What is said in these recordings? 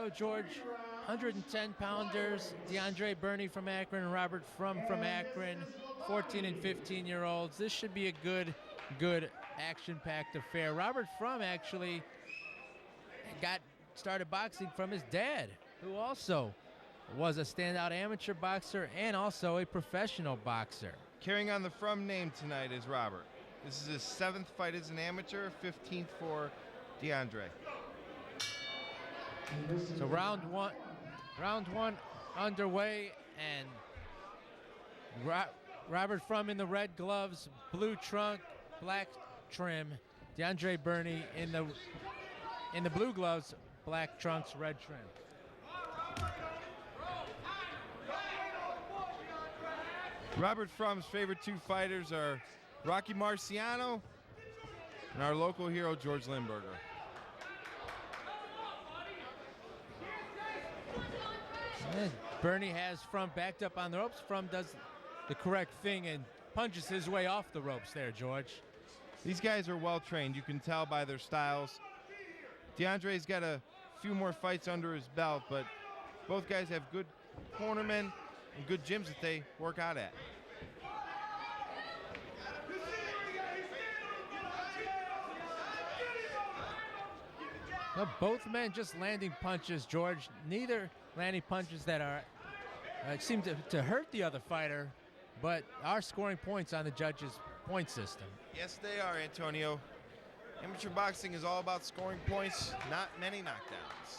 go, George. 110-pounders, Deandre Burney from Akron and Robert Frum from Akron, 14 and 15-year-olds. This should be a good action-packed affair. Robert Frum actually got started boxing from his dad, who also was a standout amateur boxer and also a professional boxer. Carrying on the Frum name tonight is Robert. This is his 7th fight as an amateur, 15th for Deandre. So round one underway, and Robert Frum in the red gloves, blue trunk, black trim. Deandre Burney in the blue gloves, black trunks, red trim. Robert Frum's favorite two fighters are Rocky Marciano and our local hero, George Lindberger. And Burney has Frum backed up on the ropes. Frum does the correct thing and punches his way off the ropes there, George. These guys are well trained. You can tell by their styles. Deandre's got a few more fights under his belt, but both guys have good cornermen and good gyms that they work out at. Well, both men just landing punches, George. Neither landing punches that are seem to hurt the other fighter, but are scoring points on the judges' point system. Yes, they are, Antonio. Amateur boxing is all about scoring points, not many knockdowns.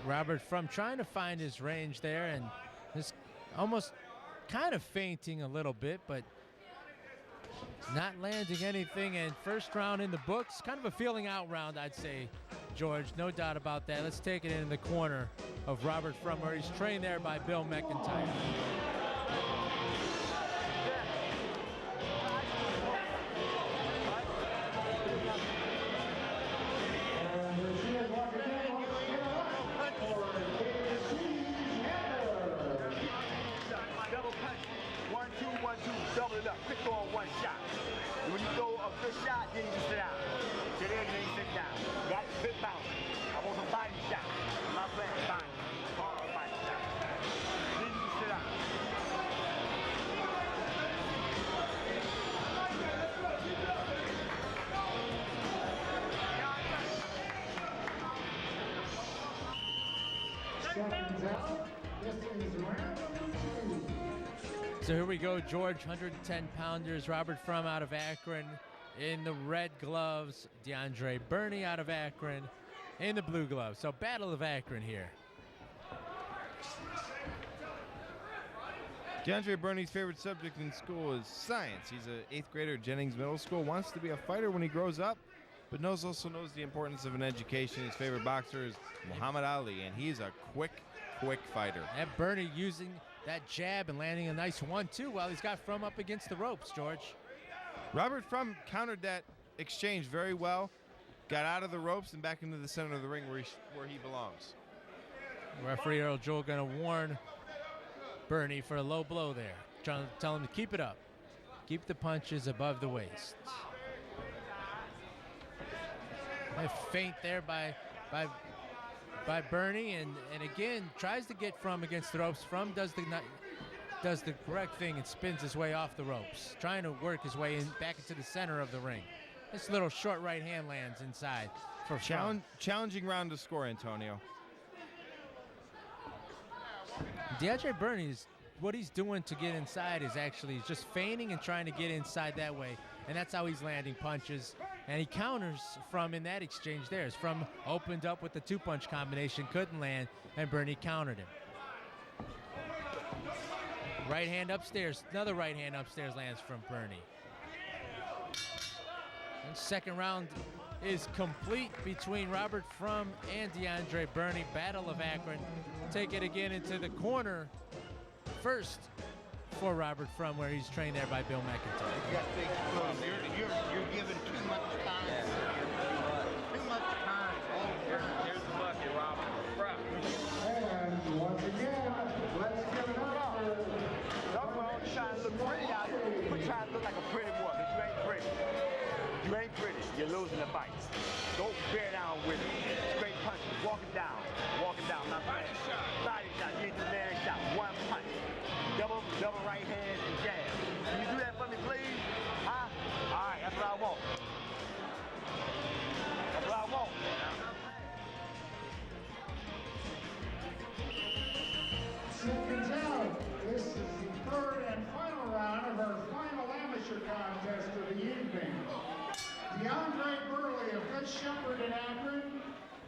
Robert Frum trying to find his range there and just almost kind of feinting a little bit, but not landing anything. And first round in the books, kind of a feeling out round, I'd say, George. No doubt about that. Let's take it in the corner of Robert Frum, where he's trained there by Bill McIntyre. Double it up, quick throw on one shot. And when you throw a good shot, then you can sit down. Sit in, then you sit down. You got to fit bounce. I want some body shot. My friend, body. Hard body shot. Then you can sit down. Seconds out. This is round number 2. So here we go, George, 110-pounders, Robert Frum out of Akron in the red gloves, Deandre Burney out of Akron in the blue gloves. So Battle of Akron here. Deandre Burney's favorite subject in school is science. He's an 8th grader at Jennings Middle School, wants to be a fighter when he grows up, but also knows the importance of an education. His favorite boxer is Muhammad Ali, and he's a quick fighter. And Burney using that jab and landing a nice 1-2 while he's got Frum up against the ropes, George. Robert Frum countered that exchange very well, got out of the ropes and back into the center of the ring where he belongs. Referee Earl Joel going to warn Burney for a low blow there, trying to tell him to keep it up. Keep the punches above the waist. A feint there by Burney, and again tries to get Frum against the ropes. Frum does the correct thing and spins his way off the ropes, trying to work his way back into the center of the ring. This little short right hand lands inside for Frum. Challenging round to score, Antonio. Deandre Burney, what he's doing to get inside is actually just feigning and trying to get inside that way, and that's how he's landing punches. And he counters Frum in that exchange there. As Frum opened up with the 2-punch combination, couldn't land, and Burney countered him. Right hand upstairs, another right hand upstairs lands from Burney. And second round is complete between Robert Frum and Deandre Burney. Battle of Akron. Take it again into the corner. First for Robert Frum, where he's trained there by Bill McIntyre. You're giving too much time. Too much time. Here's the bucket, Robert. And once again, let's give it up for You're trying to look pretty out here. You're trying to look like a pretty boy, but you ain't pretty. You ain't pretty.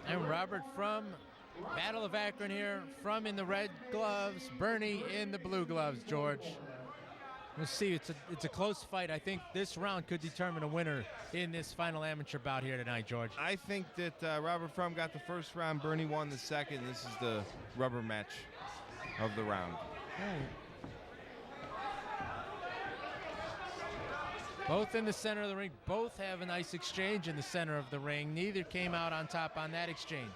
And Robert Frum, Battle of Akron here. Frum in the red gloves, Burney in the blue gloves, George. We'll see. It's a close fight. I think this round could determine a winner in this final amateur bout here tonight, George. I think that Robert Frum got the first round. Burney won the second. This is the rubber match of the round. Both in the center of the ring. Both have a nice exchange in the center of the ring. Neither came out on top on that exchange.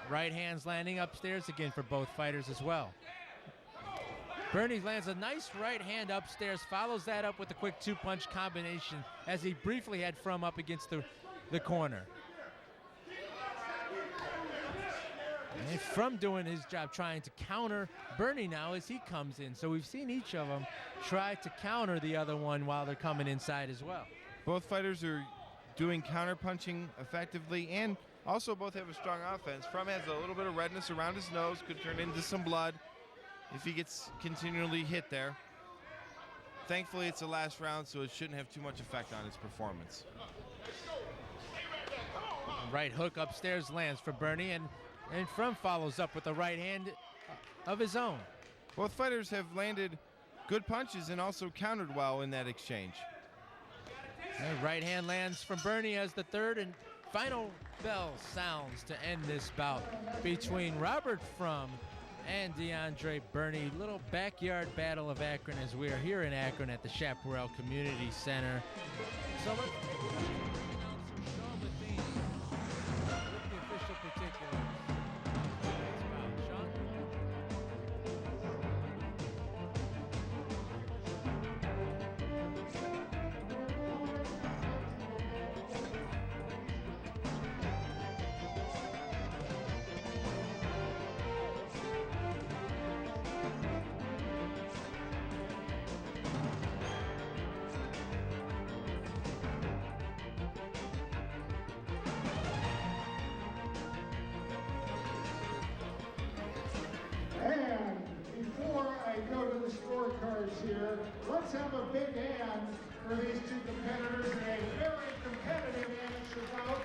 Right hands landing upstairs again for both fighters as well. Burney lands a nice right hand upstairs, follows that up with a quick two-punch combination as he briefly had Frum up against the corner. And Frum doing his job trying to counter Burney now as he comes in. So we've seen each of them try to counter the other one while they're coming inside as well. Both fighters are doing counter-punching effectively, and also both have a strong offense. Frum has a little bit of redness around his nose, could turn into some blood if he gets continually hit there. Thankfully, it's the last round, so it shouldn't have too much effect on his performance. Right hook upstairs lands for Burney, and Frum follows up with a right hand of his own. Both fighters have landed good punches and also countered well in that exchange. And right hand lands from Burney as the third and final bell sounds to end this bout between Robert Frum and Deandre Burney. Little backyard battle of Akron as we are here in Akron at the Chaparral Community Center. So let's Sean with the official particulars. Sean? And before I go to the scorecards here, let's have a big hand for these two competitors in a very competitive amateur bout.